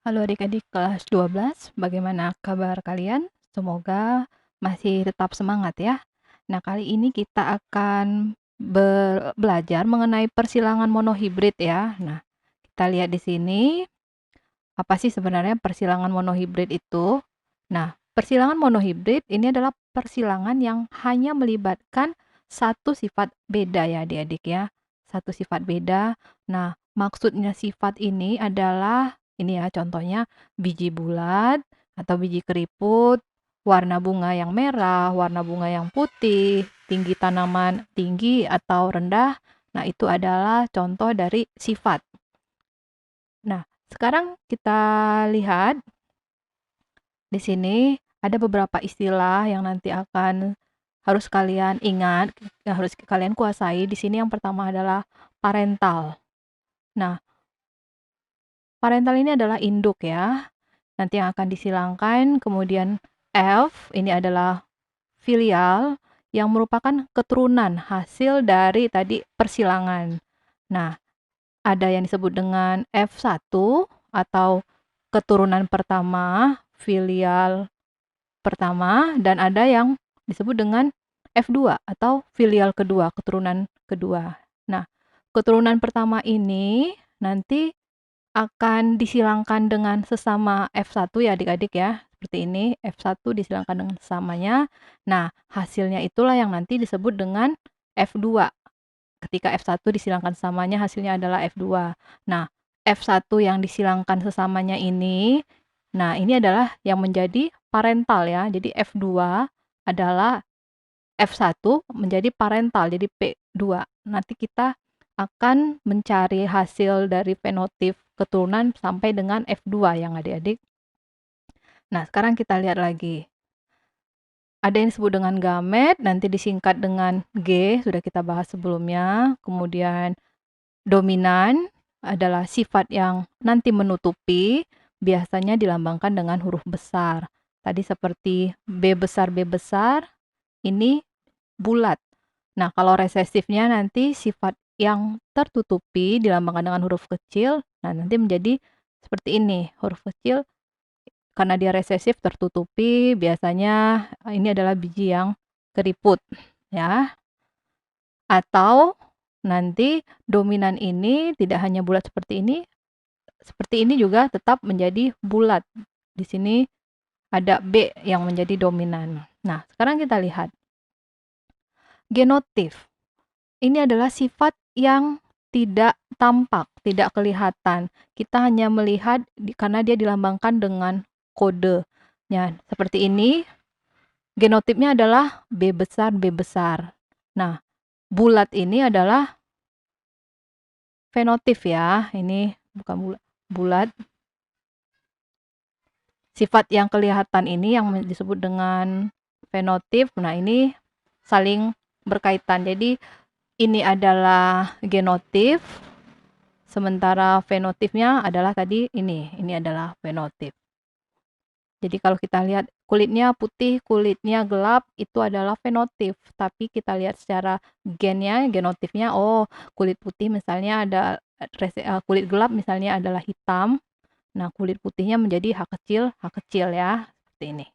Halo adik-adik kelas 12, bagaimana kabar kalian? Semoga masih tetap semangat ya. Nah, kali ini kita akan belajar mengenai persilangan monohibrid ya. Nah, kita lihat di sini, apa sih sebenarnya persilangan monohibrid itu? Nah, persilangan monohibrid ini adalah persilangan yang hanya melibatkan satu sifat beda ya adik-adik ya. Satu sifat beda. Nah, maksudnya sifat ini adalah, ini ya contohnya, biji bulat atau biji keriput, warna bunga yang merah, warna bunga yang putih, tinggi tanaman tinggi atau rendah. Nah, itu adalah contoh dari sifat. Nah, sekarang kita lihat di sini ada beberapa istilah yang nanti harus kalian ingat, yang harus kalian kuasai. Di sini yang pertama adalah parental. Nah, parental ini adalah induk ya. Nanti yang akan disilangkan. Kemudian F ini adalah filial yang merupakan keturunan hasil dari tadi persilangan. Nah, ada yang disebut dengan F1 atau keturunan pertama, filial pertama, dan ada yang disebut dengan F2 atau filial kedua, keturunan kedua. Nah, keturunan pertama ini nanti akan disilangkan dengan sesama F1 ya adik-adik ya. Seperti ini, F1 disilangkan dengan sesamanya. Nah, hasilnya itulah yang nanti disebut dengan F2. Ketika F1 disilangkan sesamanya, hasilnya adalah F2. Nah, F1 yang disilangkan sesamanya ini, nah ini adalah yang menjadi parental ya. Jadi F2 adalah F1 menjadi parental, jadi P2. Nanti kita akan mencari hasil dari fenotip keturunan sampai dengan F2 yang adik-adik. Nah, sekarang kita lihat lagi. Ada yang disebut dengan gamet, nanti disingkat dengan G, sudah kita bahas sebelumnya. Kemudian dominan adalah sifat yang nanti menutupi, biasanya dilambangkan dengan huruf besar. Tadi seperti B besar, ini bulat. Nah, kalau resesifnya nanti sifat yang tertutupi dilambangkan dengan huruf kecil, nah nanti menjadi seperti ini, huruf kecil karena dia resesif tertutupi, biasanya ini adalah biji yang keriput ya. Atau nanti dominan ini tidak hanya bulat seperti ini juga tetap menjadi bulat. Di sini ada B yang menjadi dominan. Nah, sekarang kita lihat. Genotif. Ini adalah sifat yang tidak tampak, tidak kelihatan. Kita hanya melihat karena dia dilambangkan dengan kode. Ya, seperti ini. Genotipnya adalah B besar, B besar. Nah, bulat ini adalah fenotip ya. Ini bukan bulat. Sifat yang kelihatan ini yang disebut dengan fenotip. Nah, ini saling berkaitan. Jadi, ini adalah genotip, sementara fenotipnya adalah tadi ini adalah fenotip. Jadi kalau kita lihat kulitnya putih, kulitnya gelap, itu adalah fenotip. Tapi kita lihat secara genotipnya, oh kulit putih misalnya kulit gelap misalnya adalah hitam. Nah, kulit putihnya menjadi H kecil ya, seperti ini.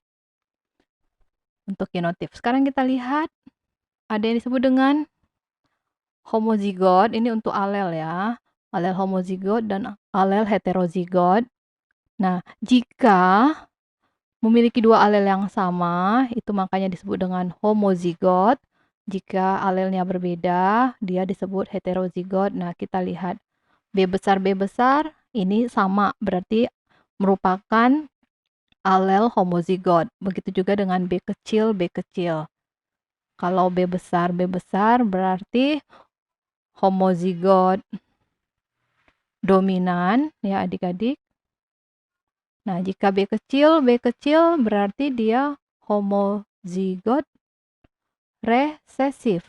Untuk genotip. Sekarang kita lihat, ada yang disebut dengan homozigot, ini untuk alel ya. Alel homozigot dan alel heterozigot. Nah, jika memiliki dua alel yang sama, itu makanya disebut dengan homozigot. Jika alelnya berbeda, dia disebut heterozigot. Nah, kita lihat B besar, ini sama, berarti merupakan alel homozigot. Begitu juga dengan B kecil. Kalau B besar berarti homozigot dominan ya adik-adik. Nah, jika B kecil berarti dia homozigot resesif.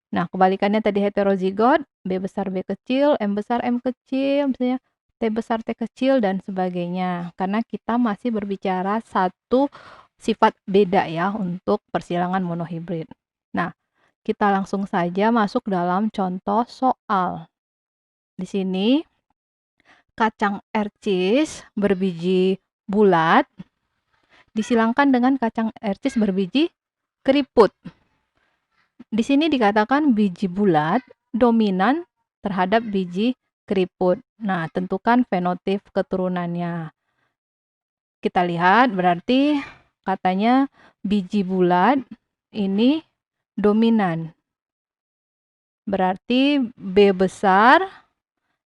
Nah, kebalikannya tadi heterozigot, B besar B kecil, M besar M kecil, misalnya T besar T kecil, dan sebagainya. Karena kita masih berbicara satu sifat beda ya untuk persilangan monohibrid. Nah, kita langsung saja masuk dalam contoh soal. Di sini kacang ercis berbiji bulat disilangkan dengan kacang ercis berbiji keriput. Di sini dikatakan biji bulat dominan terhadap biji keriput. Nah, tentukan fenotip keturunannya. Kita lihat berarti katanya biji bulat ini dominan. Berarti B besar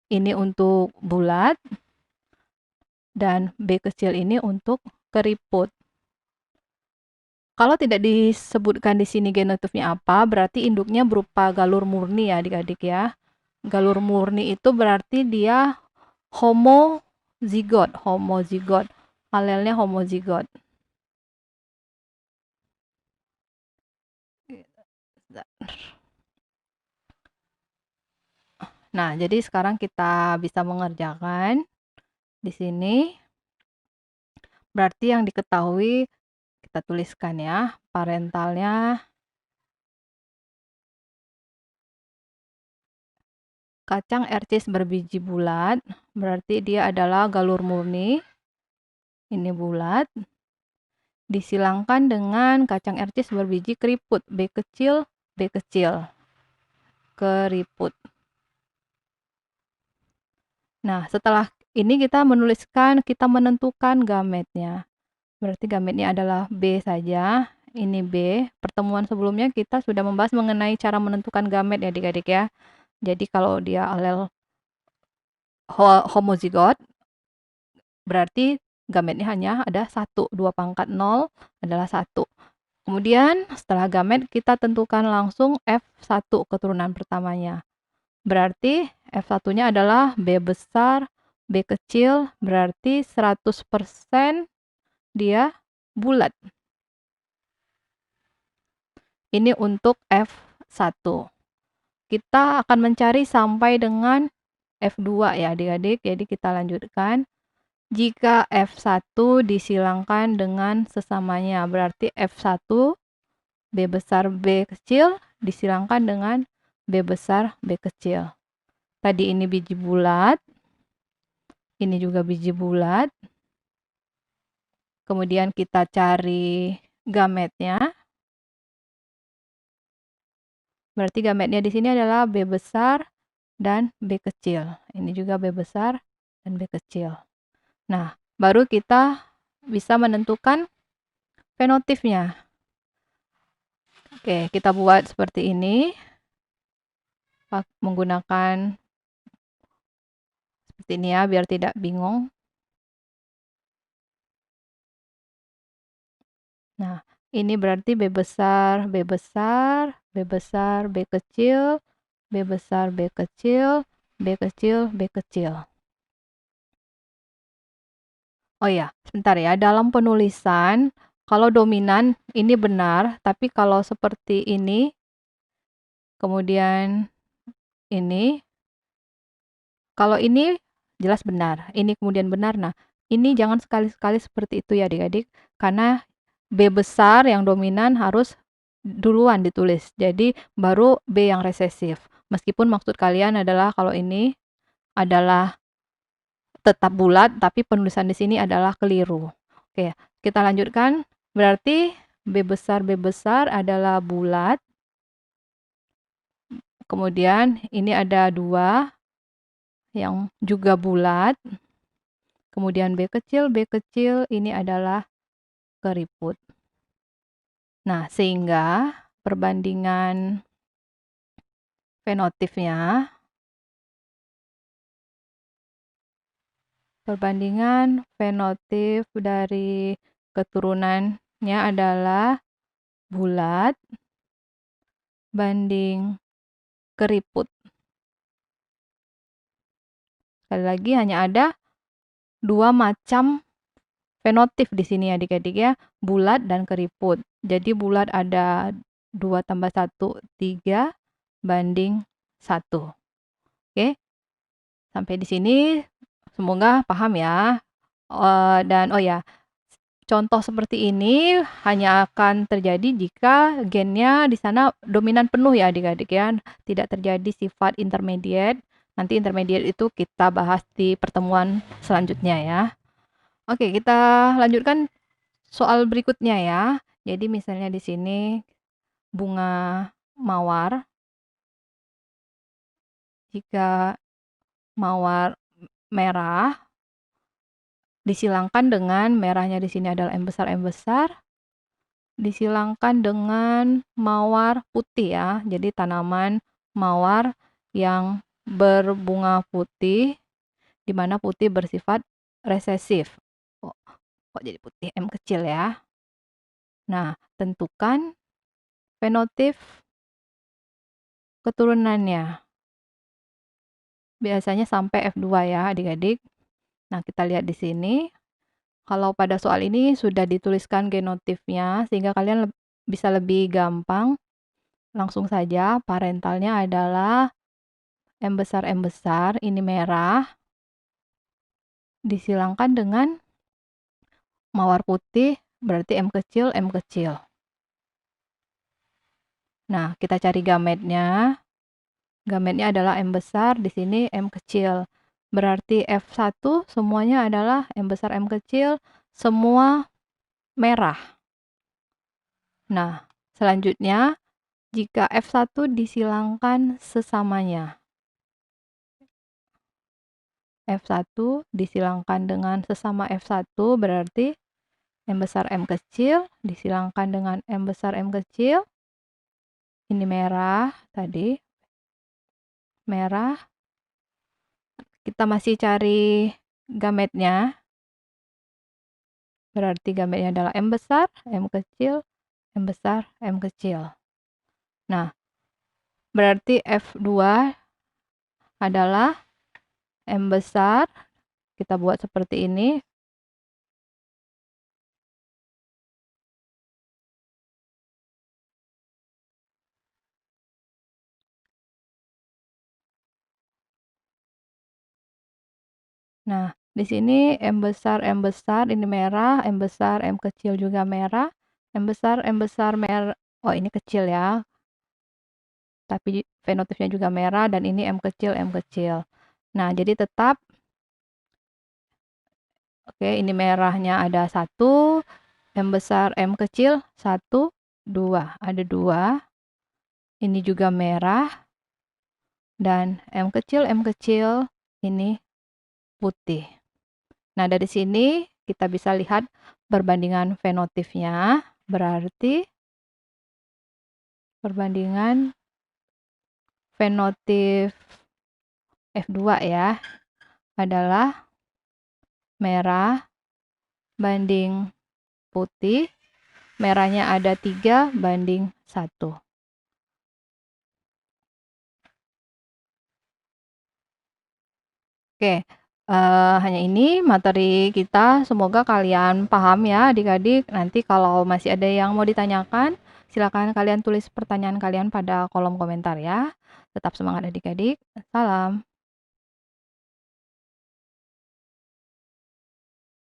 ini untuk bulat dan B kecil ini untuk keriput. Kalau tidak disebutkan di sini genotipnya apa, berarti induknya berupa galur murni ya adik-adik ya. Galur murni itu berarti dia homozigot, alelnya homozigot. Nah, jadi sekarang kita bisa mengerjakan di sini. Berarti yang diketahui kita tuliskan ya, parentalnya kacang ercis berbiji bulat, berarti dia adalah galur murni. Ini bulat. Disilangkan dengan kacang ercis berbiji keriput, B kecil, keriput. Nah, setelah ini kita menentukan gametnya. Berarti gametnya adalah B saja. Ini B. Pertemuan sebelumnya kita sudah membahas mengenai cara menentukan gamet ya adik-adik ya. Jadi kalau dia alel homozigot, berarti gametnya hanya ada 1. 2 pangkat 0 adalah 1. Kemudian setelah gamet kita tentukan langsung F1 keturunan pertamanya. Berarti F1-nya adalah B besar, B kecil, berarti 100% dia bulat. Ini untuk F1. Kita akan mencari sampai dengan F2 ya adik-adik. Jadi kita lanjutkan. Jika F1 disilangkan dengan sesamanya, berarti F1 B besar B kecil disilangkan dengan B besar B kecil. Tadi ini biji bulat. Ini juga biji bulat. Kemudian kita cari gametnya. Berarti gametnya di sini adalah B besar dan B kecil. Ini juga B besar dan B kecil. Nah, baru kita bisa menentukan fenotipnya. Oke, kita buat seperti ini. Menggunakan seperti ini ya, biar tidak bingung. Nah, ini berarti B besar, B besar, B besar, B kecil, B besar, B kecil, B kecil, B kecil. Oh ya, sebentar ya. Dalam penulisan, kalau dominan ini benar, tapi kalau seperti ini, kemudian ini, kalau ini jelas benar, ini kemudian benar. Nah, ini jangan sekali-sekali seperti itu ya adik-adik, karena B besar yang dominan harus duluan ditulis. Jadi baru B yang resesif. Meskipun maksud kalian adalah kalau ini adalah tetap bulat, tapi penulisan di sini adalah keliru. Oke, kita lanjutkan. Berarti B besar adalah bulat. Kemudian ini ada 2 yang juga bulat. Kemudian B kecil ini adalah keriput. Nah, sehingga perbandingan fenotipnya, perbandingan fenotip dari keturunannya adalah bulat banding keriput. Sekali lagi hanya ada 2 macam fenotip di sini adik-adik ya, bulat dan keriput. Jadi bulat ada 2 tambah 1, 3 banding 1. Oke, sampai di sini semoga paham ya. Dan oh ya, contoh seperti ini hanya akan terjadi jika gennya di sana dominan penuh ya adik-adik ya. Tidak terjadi sifat intermediate. Nanti intermediate itu kita bahas di pertemuan selanjutnya ya. Oke, kita lanjutkan soal berikutnya ya. Jadi misalnya di sini bunga mawar, jika mawar merah disilangkan dengan merahnya di sini adalah M besar, disilangkan dengan mawar putih ya. Jadi tanaman mawar yang berbunga putih, di mana putih bersifat resesif. Kok jadi putih M kecil ya. Nah, tentukan fenotip keturunannya. Biasanya sampai F2 ya adik-adik. Nah, kita lihat di sini. Kalau pada soal ini sudah dituliskan genotipnya, sehingga kalian bisa lebih gampang. Langsung saja, parentalnya adalah M besar, ini merah. Disilangkan dengan mawar putih, berarti M kecil. Nah, kita cari gametnya. Gametnya adalah M besar, di sini M kecil. Berarti F1 semuanya adalah M besar, M kecil, semua merah. Nah, selanjutnya, jika F1 disilangkan sesamanya. F1 disilangkan dengan sesama F1 berarti M besar, M kecil, disilangkan dengan M besar, M kecil. Ini merah tadi. Merah. Kita masih cari gametnya. Berarti gametnya adalah M besar, M kecil, M besar, M kecil. Nah, berarti F2 adalah M besar. Kita buat seperti ini. Nah, di sini M besar, ini merah, M besar, M kecil juga merah, M besar merah. Oh, ini kecil ya. Tapi fenotipnya juga merah dan ini M kecil. Nah, jadi tetap oke, ini merahnya ada 1, M besar, M kecil 1, 2. Ada 2. Ini juga merah dan M kecil ini putih. Nah, dari sini kita bisa lihat perbandingan fenotipnya. Berarti perbandingan fenotip F2 ya adalah merah banding putih. Merahnya ada 3 banding 1. Oke, hanya ini materi kita. Semoga kalian paham ya adik-adik. Nanti kalau masih ada yang mau ditanyakan, silakan kalian tulis pertanyaan kalian pada kolom komentar ya. Tetap semangat adik-adik. Salam.